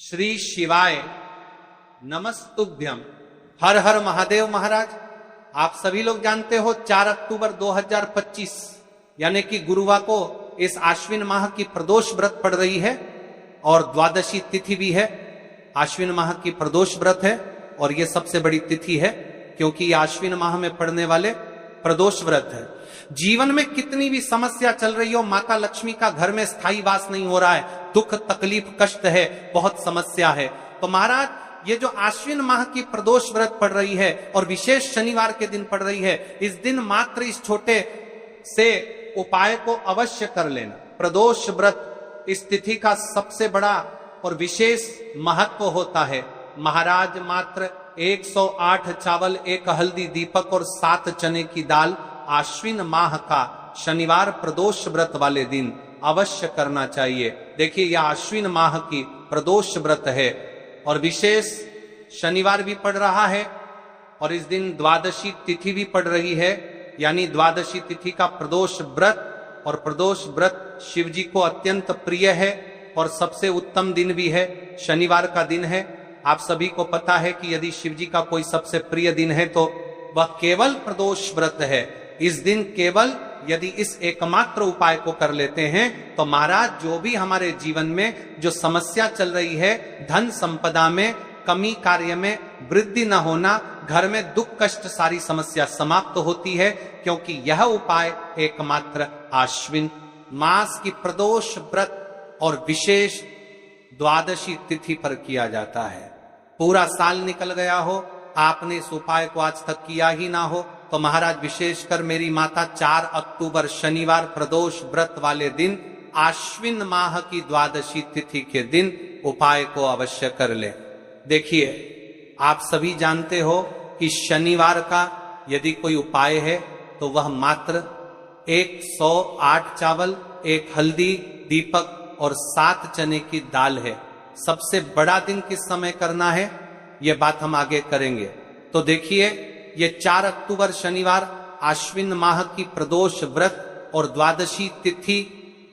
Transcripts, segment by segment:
श्री शिवाय नमस्तुभ्यम। हर हर महादेव। महाराज आप सभी लोग जानते हो 4 अक्टूबर 2025 यानी कि गुरुवार को इस आश्विन माह की प्रदोष व्रत पड़ रही है और द्वादशी तिथि भी है। आश्विन माह की प्रदोष व्रत है और ये सबसे बड़ी तिथि है क्योंकि ये आश्विन माह में पड़ने वाले प्रदोष व्रत है। जीवन में कितनी भी समस्या चल रही हो, माता लक्ष्मी का घर में स्थायी वास नहीं हो रहा है, दुख तकलीफ कष्ट है, बहुत समस्या है, तो महाराज ये जो आश्विन माह की प्रदोष व्रत पड़ रही है और विशेष शनिवार के दिन पड़ रही है, इस दिन मात्र इस छोटे से उपाय को अवश्य कर लेना। प्रदोष व्रत इस तिथि का सबसे बड़ा और विशेष महत्व होता है। महाराज मात्र 108 चावल, 1 हल्दी दीपक और 7 चने की दाल आश्विन माह का शनिवार प्रदोष व्रत वाले दिन अवश्य करना चाहिए। देखिए यह आश्विन माह की प्रदोष व्रत है और विशेष शनिवार भी पड़ रहा है और इस दिन द्वादशी तिथि भी पड़ रही है, यानी द्वादशी तिथि का प्रदोष व्रत। और प्रदोष व्रत शिव जी को अत्यंत प्रिय है और सबसे उत्तम दिन भी है, शनिवार का दिन है। आप सभी को पता है कि यदि शिव जी का कोई सबसे प्रिय दिन है तो वह केवल प्रदोष व्रत है। इस दिन केवल यदि इस एकमात्र उपाय को कर लेते हैं तो महाराज जो भी हमारे जीवन में जो समस्या चल रही है, धन संपदा में कमी, कार्य में वृद्धि न होना, घर में दुख कष्ट, सारी समस्या समाप्त होती है क्योंकि यह उपाय एकमात्र आश्विन मास की प्रदोष व्रत और विशेष द्वादशी तिथि पर किया जाता है। पूरा साल निकल गया हो, आपने इस उपाय को आज तक किया ही ना हो तो महाराज विशेषकर मेरी माता 4 अक्टूबर शनिवार प्रदोष व्रत वाले दिन आश्विन माह की द्वादशी तिथि के दिन उपाय को अवश्य कर ले। देखिए आप सभी जानते हो कि शनिवार का यदि कोई उपाय है तो वह मात्र 108 चावल, 1 हल्दी दीपक और 7 चने की दाल है। सबसे बड़ा दिन किस समय करना है ये बात हम आगे करेंगे। तो देखिए ये 4 अक्टूबर शनिवार आश्विन माह की प्रदोष व्रत और द्वादशी तिथि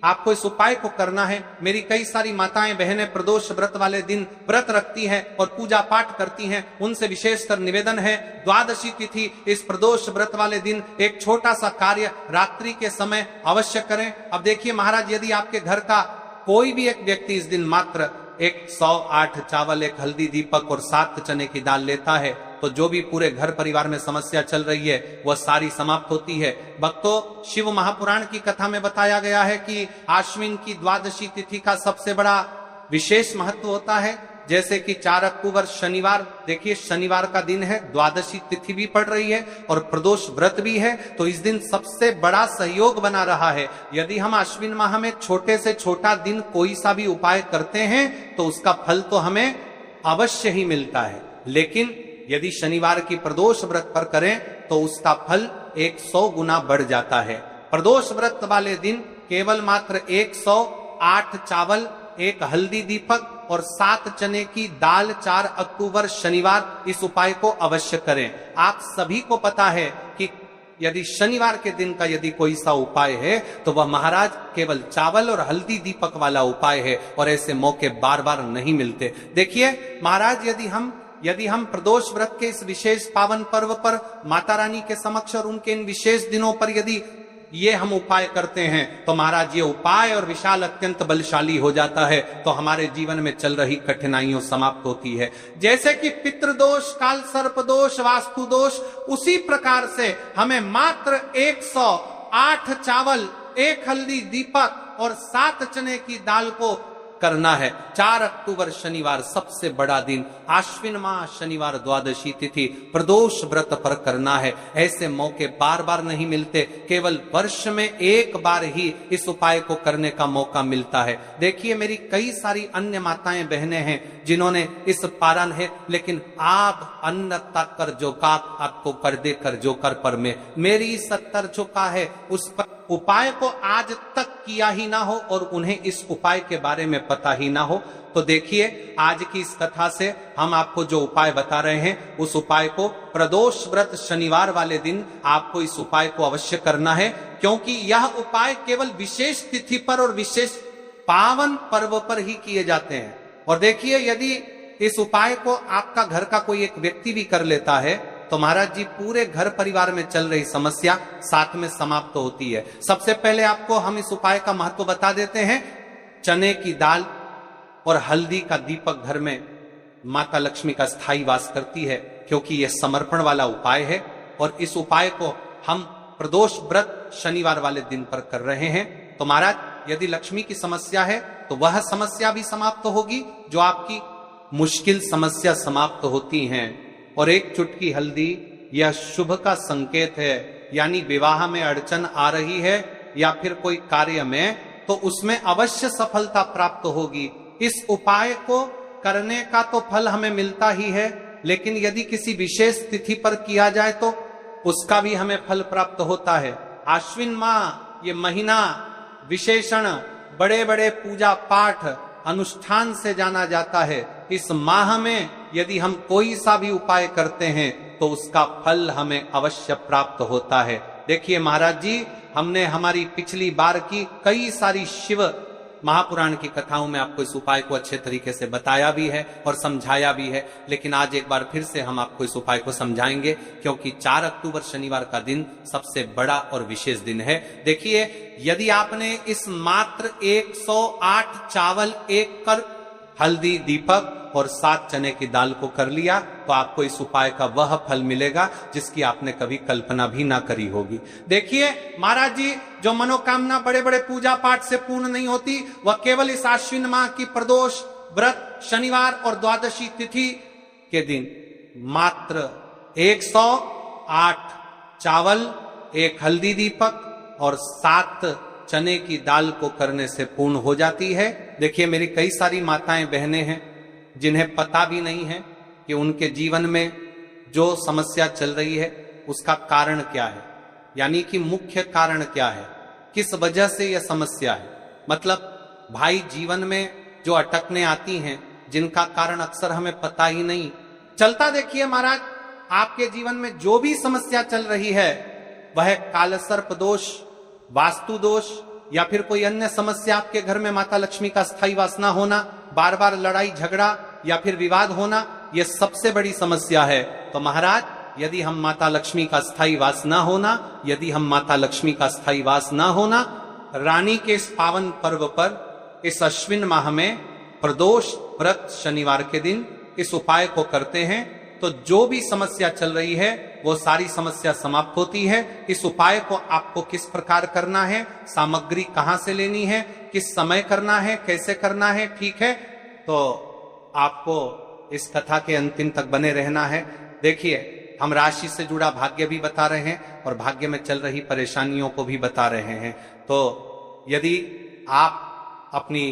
आपको इस उपाय को करना है। मेरी कई सारी माताएं बहनें प्रदोष व्रत वाले दिन व्रत रखती हैं और पूजा पाठ करती हैं, उनसे विशेषकर निवेदन है द्वादशी तिथि इस प्रदोष व्रत वाले दिन एक छोटा सा कार्य रात्रि के समय अवश्य करें। अब देखिए महाराज यदि आपके घर का कोई भी एक व्यक्ति इस दिन मात्र 108 चावल, 1 हल्दी दीपक और 7 चने की दाल लेता है तो जो भी पूरे घर परिवार में समस्या चल रही है वह सारी समाप्त होती है। भक्तों, शिव महापुराण की कथा में बताया गया है कि आश्विन की द्वादशी तिथि का सबसे बड़ा विशेष महत्व होता है। जैसे कि 4 अक्टूबर शनिवार, देखिए शनिवार का दिन है, द्वादशी तिथि भी पड़ रही है और प्रदोष व्रत भी है, तो इस दिन सबसे बड़ा सहयोग बना रहा है। यदि हम आश्विन माह में छोटे से छोटा दिन कोई सा भी उपाय करते हैं तो उसका फल तो हमें अवश्य ही मिलता है, लेकिन यदि शनिवार की प्रदोष व्रत पर करें तो उसका फल 100 गुना बढ़ जाता है। प्रदोष व्रत वाले दिन केवल मात्र 108 चावल, 1 हल्दी दीपक और 7 चने की दाल 4 अक्टूबर शनिवार इस उपाय को अवश्य करें। आप सभी को पता है कि यदि शनिवार के दिन का यदि कोई सा उपाय है तो वह महाराज केवल चावल और हल्दी दीपक वाला उपाय है और ऐसे मौके बार बार नहीं मिलते। देखिए महाराज यदि हम प्रदोष व्रत के इस विशेष पावन पर्व पर माता रानी के समक्ष और उनके इन विशेष दिनों पर यदि ये हम उपाय करते हैं तो महाराज ये उपाय और विशाल अत्यंत बलशाली हो जाता है, तो हमारे जीवन में चल रही कठिनाइयों समाप्त होती है। जैसे कि पितृदोष, काल सर्प दोष, वास्तु दोष, उसी प्रकार से हमें मात्र 108 चावल, 1 हल्दी दीपक और 7 चने की दाल को करना है। 4 अक्टूबर शनिवार सबसे बड़ा दिन, आश्विन माह शनिवार द्वादशी तिथि प्रदोष व्रत पर करना है। ऐसे मौके बार बार नहीं मिलते, केवल वर्ष में एक बार ही इस उपाय को करने का मौका मिलता है। देखिए मेरी कई सारी अन्य माताएं बहनें हैं जिन्होंने इस पारण है, लेकिन आप अन्न तक कर जो का आपको कर दे कर जो कर पर में मेरी 70 चुका है, उस पर उपाय को आज तक किया ही ना हो और उन्हें इस उपाय के बारे में पता ही ना हो। तो देखिए आज की इस कथा से हम आपको जो उपाय बता रहे हैं उस उपाय को प्रदोष व्रत शनिवार वाले दिन आपको इस उपाय को अवश्य करना है, क्योंकि यह उपाय केवल विशेष तिथि पर और विशेष पावन पर्व पर ही किए जाते हैं और देखिए, यदि इस उपाय को आपका घर का कोई एक व्यक्ति भी कर लेता है तो महाराज जी पूरे घर परिवार में चल रही समस्या साथ में समाप्त होती है। सबसे पहले आपको हम इस उपाय का महत्व बता देते हैं। चने की दाल और हल्दी का दीपक घर में माता लक्ष्मी का स्थायी वास करती है, क्योंकि यह समर्पण वाला उपाय है। और इस उपाय को हम प्रदोष व्रत शनिवार वाले दिन पर कर रहे हैं। तो महाराज, यदि लक्ष्मी की समस्या है तो वह समस्या भी समाप्त होगी, जो आपकी मुश्किल समस्या समाप्त होती हैं। और एक चुटकी हल्दी यह शुभ का संकेत है, यानी विवाह में अड़चन आ रही है या फिर कोई कार्य में, तो उसमें अवश्य सफलता प्राप्त होगी। इस उपाय को करने का तो फल हमें मिलता ही है, लेकिन यदि किसी विशेष तिथि पर किया जाए तो उसका भी हमें फल प्राप्त होता है। आश्विन माह ये महीना विशेषण बड़े बड़े पूजा पाठ अनुष्ठान से जाना जाता है। इस माह में यदि हम कोई सा भी उपाय करते हैं तो उसका फल हमें अवश्य प्राप्त होता है। देखिए महाराज जी, हमने हमारी पिछली बार की कई सारी शिव महापुराण की कथाओं में आपको इस उपाय को अच्छे तरीके से बताया भी है और समझाया भी है, लेकिन आज एक बार फिर से हम आपको इस उपाय को समझाएंगे, क्योंकि 4 अक्टूबर शनिवार का दिन सबसे बड़ा और विशेष दिन है। देखिए, यदि आपने इस मात्र 108 चावल, 1 कर हल्दी, दीपक और 7 चने की दाल को कर लिया तो आपको इस उपाय का वह फल मिलेगा जिसकी आपने कभी कल्पना भी ना करी होगी। देखिए महाराज जी, जो मनोकामना बड़े बड़े पूजा पाठ से पूर्ण नहीं होती, वह केवल इस आश्विन माह की प्रदोष व्रत शनिवार और द्वादशी तिथि के दिन मात्र 108 चावल, 1 हल्दी दीपक और 7 चने की दाल को करने से पूर्ण हो जाती है। देखिए, मेरी कई सारी माताएं बहनें हैं जिन्हें पता भी नहीं है कि उनके जीवन में जो समस्या चल रही है उसका कारण क्या है, यानी कि मुख्य कारण क्या है, किस वजह से यह समस्या है। मतलब भाई, जीवन में जो अटकने आती हैं जिनका कारण अक्सर हमें पता ही नहीं चलता। देखिए महाराज, आपके जीवन में जो भी समस्या चल रही है वह कालसर्प दोष, वास्तु दोष या फिर कोई अन्य समस्या, आपके घर में माता लक्ष्मी का स्थायी वास ना होना, बार बार लड़ाई झगड़ा या फिर विवाद होना, यह सबसे बड़ी समस्या है। तो महाराज, यदि हम माता लक्ष्मी का स्थायी वास ना होना, यदि हम माता लक्ष्मी का स्थायी वास ना होना, रानी के इस पावन पर्व पर इस अश्विन माह में प्रदोष व्रत शनिवार के दिन इस उपाय को करते हैं तो जो भी समस्या चल रही है वो सारी समस्या समाप्त होती है। इस उपाय को आपको किस प्रकार करना है, सामग्री कहां से लेनी है, किस समय करना है, कैसे करना है, ठीक है, तो आपको इस कथा के अंतिम तक बने रहना है। देखिए, हम राशि से जुड़ा भाग्य भी बता रहे हैं और भाग्य में चल रही परेशानियों को भी बता रहे हैं। तो यदि आप अपनी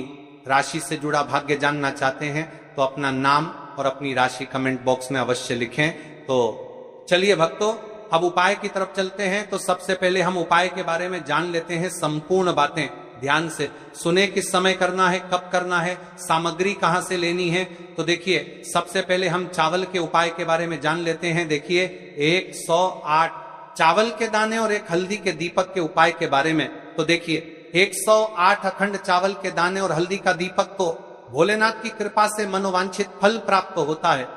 राशि से जुड़ा भाग्य जानना चाहते हैं तो अपना नाम और अपनी राशि कमेंट बॉक्स में अवश्य लिखें। तो चलिए भक्तों, अब उपाय की तरफ चलते हैं। तो सबसे पहले हम उपाय के बारे में जान लेते हैं, संपूर्ण बातें ध्यान से सुने, किस समय करना है, कब करना है, सामग्री कहां से लेनी है। तो देखिए, सबसे पहले हम चावल के उपाय के बारे में जान लेते हैं। देखिए, 108 चावल के दाने और 1 हल्दी के दीपक के उपाय के बारे में। तो देखिए, 108 अखंड चावल के दाने और हल्दी का दीपक तो भोलेनाथ की कृपा से मनोवांछित फल प्राप्त होता है।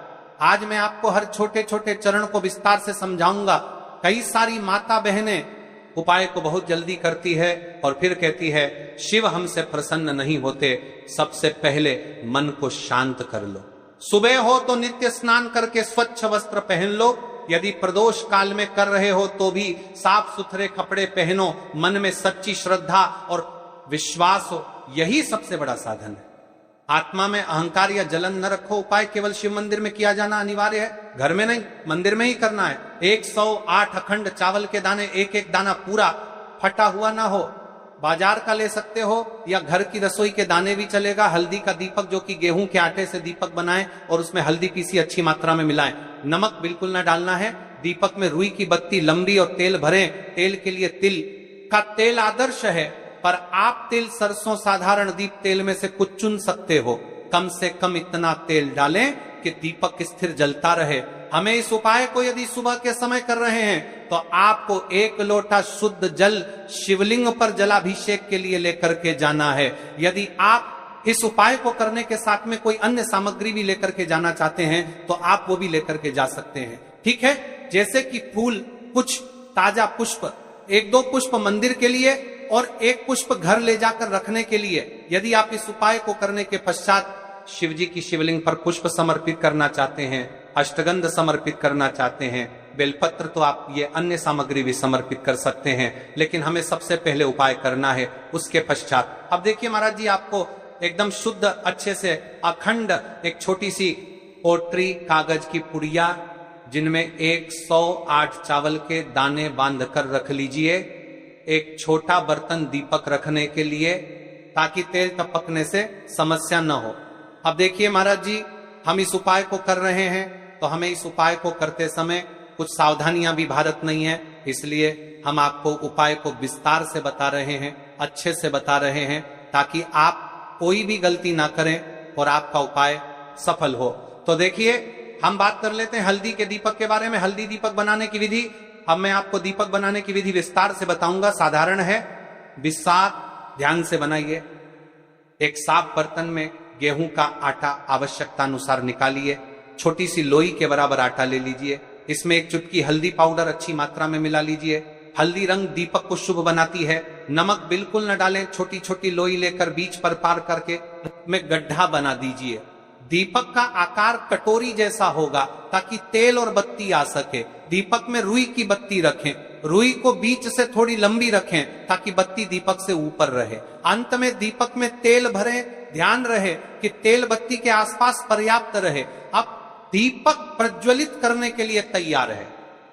आज मैं आपको हर छोटे छोटे चरण को विस्तार से समझाऊंगा। कई सारी माता बहनें उपाय को बहुत जल्दी करती है और फिर कहती है, शिव हमसे प्रसन्न नहीं होते। सबसे पहले मन को शांत कर लो। सुबह हो तो नित्य स्नान करके स्वच्छ वस्त्र पहन लो। यदि प्रदोष काल में कर रहे हो तो भी साफ सुथरे कपड़े पहनो। मन में सच्ची श्रद्धा और विश्वास हो, यही सबसे बड़ा साधन है। आत्मा में अहंकार या जलन न रखो। उपाय केवल शिव मंदिर में किया जाना अनिवार्य है, घर में नहीं, मंदिर में ही करना है। 108 अखंड चावल के दाने, एक एक दाना पूरा फटा हुआ ना हो। बाजार का ले सकते हो या घर की रसोई के दाने भी चलेगा। हल्दी का दीपक, जो कि गेहूं के आटे से दीपक बनाएं और उसमें हल्दी पीसी अच्छी मात्रा में मिलाएं। नमक बिल्कुल ना डालना है। दीपक में रुई की बत्ती लंबी और तेल भरें। तेल के लिए तिल का तेल आदर्श है, पर आप तिल, सरसों, साधारण दीप तेल में से कुछ चुन सकते हो। कम से कम इतना तेल डालें कि दीपक स्थिर जलता रहे। हमें इस उपाय को यदि सुबह के समय कर रहे हैं तो आपको 1 लोटा शुद्ध जल शिवलिंग पर जलाभिषेक के लिए लेकर के जाना है। यदि आप इस उपाय को करने के साथ में कोई अन्य सामग्री भी लेकर के जाना चाहते हैं तो आप वो भी लेकर के जा सकते हैं। ठीक है, जैसे कि फूल, कुछ ताजा पुष्प, 1-2 पुष्प मंदिर के लिए और 1 पुष्प घर ले जाकर रखने के लिए। यदि आप इस उपाय को करने के पश्चात शिव जी की शिवलिंग पर पुष्प समर्पित करना चाहते हैं, अष्टगंध समर्पित करना चाहते हैं, बेलपत्र, तो आप ये अन्य सामग्री भी समर्पित कर सकते हैं, लेकिन हमें सबसे पहले उपाय करना है उसके पश्चात। अब देखिए महाराज जी, आपको एकदम शुद्ध अच्छे से अखंड एक छोटी सी पोटरी कागज की पुड़िया जिनमें 108 चावल के दाने बांध कर रख लीजिए। एक छोटा बर्तन दीपक रखने के लिए, ताकि तेल टपकने से समस्या न हो। अब देखिए महाराज जी, हम इस उपाय को कर रहे हैं तो हमें इस उपाय को करते समय कुछ सावधानियां भी भारत नहीं है, इसलिए हम आपको उपाय को विस्तार से बता रहे हैं, अच्छे से बता रहे हैं, ताकि आप कोई भी गलती ना करें और आपका उपाय सफल हो। तो देखिए, हम बात कर लेते हैं हल्दी के दीपक के बारे में। हल्दी दीपक बनाने की विधि, अब मैं आपको दीपक बनाने की विधि विस्तार से बताऊंगा। साधारण है, विस्तार ध्यान से बनाइए। एक साफ बर्तन में गेहूं का आटा आवश्यकता अनुसार निकालिए। छोटी सी लोई के बराबर आटा ले लीजिए। इसमें 1 चुटकी हल्दी पाउडर अच्छी मात्रा में मिला लीजिए। हल्दी रंग दीपक को शुभ बनाती है। नमक बिल्कुल न डालें। छोटी छोटी लोई लेकर बीच पर पार करके में गड्ढा बना दीजिए। दीपक का आकार कटोरी जैसा होगा ताकि तेल और बत्ती आ सके। दीपक में रुई की बत्ती रखें। रुई को बीच से थोड़ी लंबी रखें ताकि बत्ती दीपक से ऊपर रहे। अंत में दीपक में तेल भरें। ध्यान रहे कि तेल बत्ती के आसपास पर्याप्त रहे। अब दीपक प्रज्वलित करने के लिए तैयार है।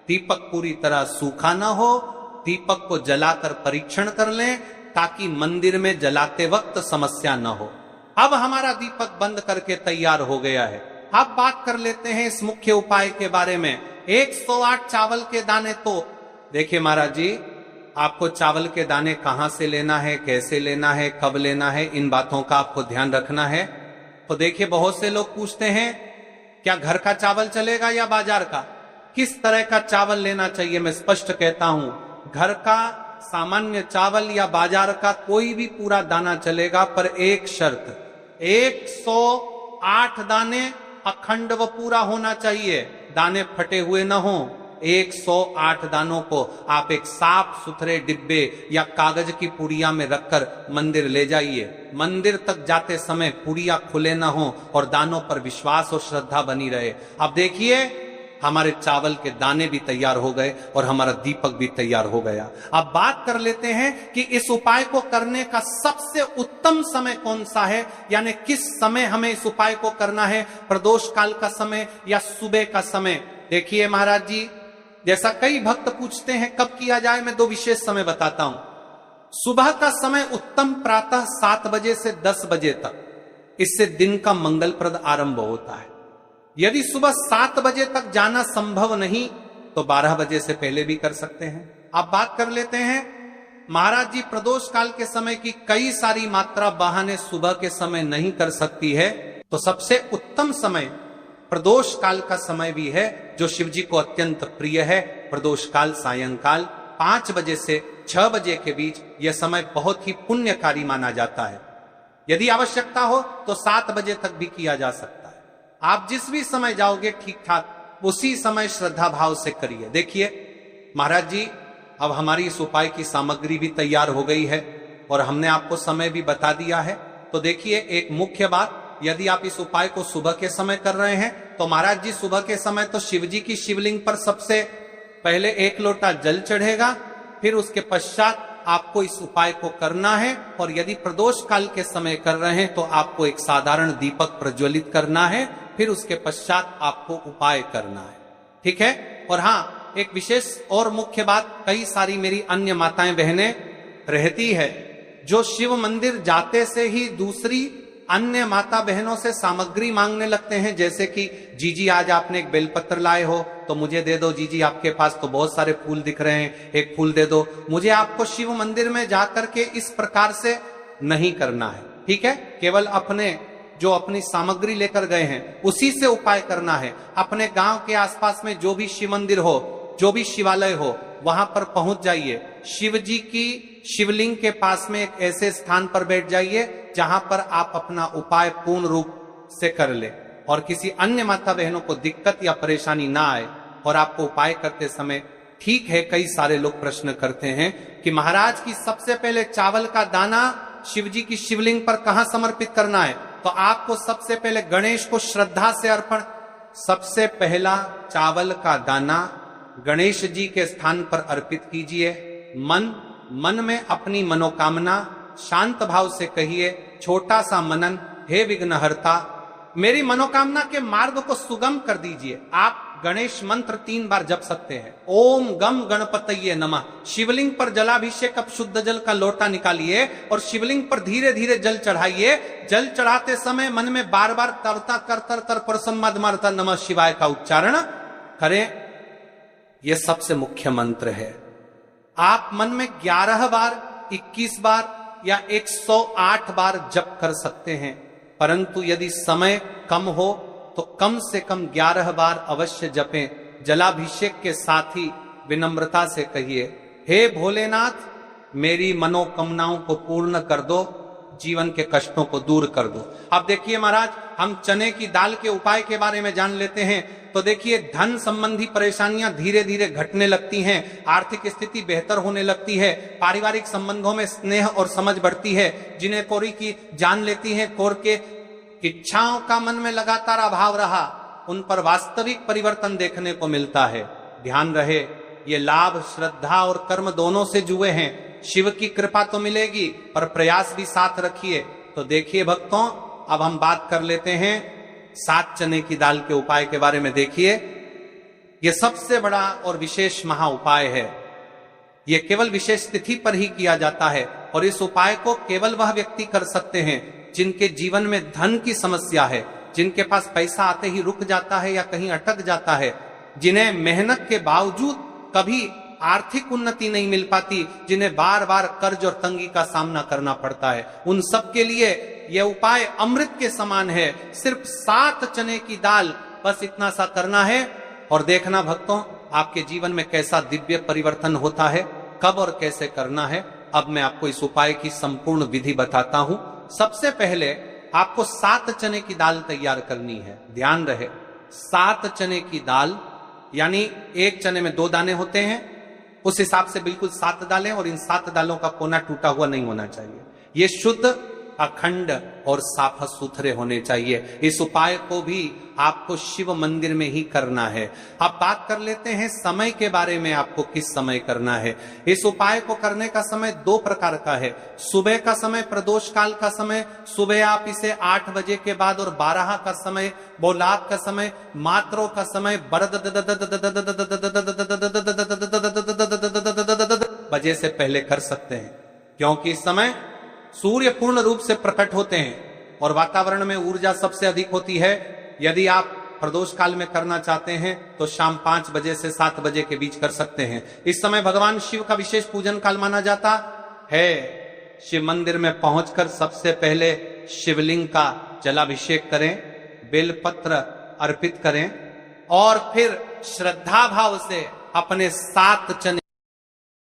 दीपक पूरी तरह सूखा ना हो। दीपक को जलाकर परीक्षण कर लें ताकि मंदिर में जलाते वक्त समस्या न हो। अब हमारा दीपक बंद करके तैयार हो गया है। अब बात कर लेते हैं इस मुख्य उपाय के बारे में। 108 चावल के दाने, तो देखिए महाराज जी, आपको चावल के दाने कहां से लेना है, कैसे लेना है, कब लेना है, इन बातों का आपको ध्यान रखना है। तो देखिए, बहुत से लोग पूछते हैं क्या घर का चावल चलेगा या बाजार का, किस तरह का चावल लेना चाहिए। मैं स्पष्ट कहता हूं, घर का सामान्य चावल या बाजार का कोई भी पूरा दाना चलेगा, पर एक शर्त, 108 दाने अखंड व पूरा होना चाहिए। दाने फटे हुए न हो। 108 दानों को आप एक साफ सुथरे डिब्बे या कागज की पुड़िया में रखकर मंदिर ले जाइए। मंदिर तक जाते समय पुड़िया खुले न हो और दानों पर विश्वास और श्रद्धा बनी रहे। अब देखिए, हमारे चावल के दाने भी तैयार हो गए और हमारा दीपक भी तैयार हो गया। अब बात कर लेते हैं कि इस उपाय को करने का सबसे उत्तम समय कौन सा है, यानी किस समय हमें इस उपाय को करना है, प्रदोष काल का समय या सुबह का समय। देखिए महाराज जी, जैसा कई भक्त पूछते हैं कब किया जाए, मैं 2 विशेष समय बताता हूं। सुबह का समय उत्तम, प्रातः 7 बजे से 10 बजे तक। इससे दिन का मंगलप्रद आरंभ होता है। यदि सुबह 7 बजे तक जाना संभव नहीं तो 12 बजे से पहले भी कर सकते हैं। अब बात कर लेते हैं महाराज जी, प्रदोष काल के समय की कई सारी मात्रा बहाने सुबह के समय नहीं कर सकती है, तो सबसे उत्तम समय प्रदोष काल का समय भी है, जो शिव जी को अत्यंत प्रिय है। प्रदोष काल सायंकाल 5 बजे से 6 बजे के बीच यह समय बहुत ही पुण्यकारी माना जाता है। यदि आवश्यकता हो तो 7 बजे तक भी किया जा सकता है। आप जिस भी समय जाओगे ठीक ठाक उसी समय श्रद्धा भाव से करिए। देखिए महाराज जी, अब हमारी इस उपाय की सामग्री भी तैयार हो गई है और हमने आपको समय भी बता दिया है। तो देखिए, एक मुख्य बात, यदि आप इस उपाय को सुबह के समय कर रहे हैं तो महाराज जी सुबह के समय तो शिव जी की शिवलिंग पर सबसे पहले 1 लोटा जल चढ़ेगा, फिर उसके पश्चात आपको इस उपाय को करना है। और यदि प्रदोष काल के समय कर रहे हैं तो आपको एक साधारण दीपक प्रज्वलित करना है, फिर उसके पश्चात आपको उपाय करना है। ठीक है। और हाँ, एक विशेष और मुख्य बात, कई सारी मेरी अन्य माताएं बहनें रहती है जो शिव मंदिर जाते से ही दूसरी अन्य माता बहनों से सामग्री मांगने लगते हैं, जैसे कि जीजी आज आपने एक बेलपत्र लाए हो तो मुझे दे दो। जीजी आपके पास तो बहुत सारे फूल दिख रहे हैं, एक फूल दे दो मुझे। आपको शिव मंदिर में जाकर के इस प्रकार से नहीं करना है। ठीक है। केवल अपने जो अपनी सामग्री लेकर गए हैं उसी से उपाय करना है। अपने गांव के आसपास में जो भी शिव मंदिर हो, जो भी शिवालय हो, वहां पर पहुंच जाइए। शिव जी की शिवलिंग के पास में एक ऐसे स्थान पर बैठ जाइए जहां पर आप अपना उपाय पूर्ण रूप से कर ले और किसी अन्य माता बहनों को दिक्कत या परेशानी ना आए। और आपको उपाय करते समय ठीक है, कई सारे लोग प्रश्न करते हैं कि महाराज की सबसे पहले चावल का दाना शिव जी की शिवलिंग पर कहां समर्पित करना है? तो आपको सबसे पहले गणेश को श्रद्धा से अर्पण, सबसे पहला चावल का दाना गणेश जी के स्थान पर अर्पित कीजिए। मन में अपनी मनोकामना शांत भाव से कहिए, छोटा सा मनन, हे विघ्नहर्ता मेरी मनोकामना के मार्ग को सुगम कर दीजिए। आप गणेश मंत्र 3 बार जप सकते हैं। ओम गम गणपतये नमः। शिवलिंग पर जलाभिषेक, अब शुद्ध जल का लोटा निकालिए और शिवलिंग पर धीरे धीरे जल चढ़ाइए। जल चढ़ाते समय मन में बार बार तरता कर तर तर प्रसन्नात्मार्था नमः शिवाय का उच्चारण करें। यह सबसे मुख्य मंत्र है। आप मन में 11 बार, 21 बार या 108 बार जप कर सकते हैं, परंतु यदि समय कम हो तो कम से कम 11 बार अवश्य जपें। जलाभिषेक के साथ ही विनम्रता से कहिए, हे भोलेनाथ मेरी मनोकामनाओं को पूर्ण कर दो, जीवन के कष्टों को दूर कर दो। अब देखिए महाराज, हम चने की दाल के उपाय के बारे में जान लेते हैं। तो देखिए, धन संबंधी परेशानियां धीरे धीरे घटने लगती हैं, आर्थिक स्थिति बेहतर होने लगती है, पारिवारिक संबंधों में स्नेह और समझ बढ़ती है। जिन्हें कोरी की जान लेती है, कोर के इच्छाओं का मन में लगातार अभाव रहा, उन पर वास्तविक परिवर्तन देखने को मिलता है। ध्यान रहे, ये लाभ श्रद्धा और कर्म दोनों से जुए हैं। शिव की कृपा तो मिलेगी, पर प्रयास भी साथ रखिए। तो देखिए भक्तों, अब हम बात कर लेते हैं 7 चने की दाल के उपाय के बारे में। देखिए, यह सबसे बड़ा और विशेष महा उपाय है। यह केवल विशेष तिथि पर ही किया जाता है और इस उपाय को केवल वह व्यक्ति कर सकते हैं जिनके जीवन में धन की समस्या है, जिनके पास पैसा आते ही रुक जाता है या कहीं अटक जाता है, जिन्हें मेहनत के बावजूद कभी आर्थिक उन्नति नहीं मिल पाती, जिन्हें बार बार कर्ज और तंगी का सामना करना पड़ता है। उन सब के लिए यह उपाय अमृत के समान है। सिर्फ 7 चने की दाल, बस इतना सा करना है और देखना भक्तों, आपके जीवन में कैसा दिव्य परिवर्तन होता है। कब और कैसे करना है, अब मैं आपको इस उपाय की संपूर्ण विधि बताता हूं। सबसे पहले आपको 7 चने की दाल तैयार करनी है। ध्यान रहे, 7 चने की दाल, यानी एक चने में 2 दाने होते हैं, उस हिसाब से बिल्कुल 7 दालें, और इन 7 दालों का कोना टूटा हुआ नहीं होना चाहिए। ये शुद्ध, अखंड और साफ सुथरे होने चाहिए। इस उपाय को भी आपको शिव मंदिर में ही करना है। अब बात कर लेते हैं समय के बारे में, आपको किस समय करना है। इस उपाय को करने का समय 2 प्रकार का है। सुबह का समय, प्रदोष काल का समय, सुबह आप इसे 8 बजे के बाद, और 12 का समय, बोलात का समय, मात्रों का समय, बजे से पहले कर सकते हैं, क्योंकि इस समय सूर्य पूर्ण रूप से प्रकट होते हैं और वातावरण में ऊर्जा सबसे अधिक होती है। यदि आप प्रदोष काल में करना चाहते हैं तो शाम 5 बजे से 7 बजे के बीच कर सकते हैं। इस समय भगवान शिव का विशेष पूजन काल माना जाता है। शिव मंदिर में पहुंचकर सबसे पहले शिवलिंग का जलाभिषेक करें, बेलपत्र अर्पित करें और फिर श्रद्धा भाव से अपने 7 चने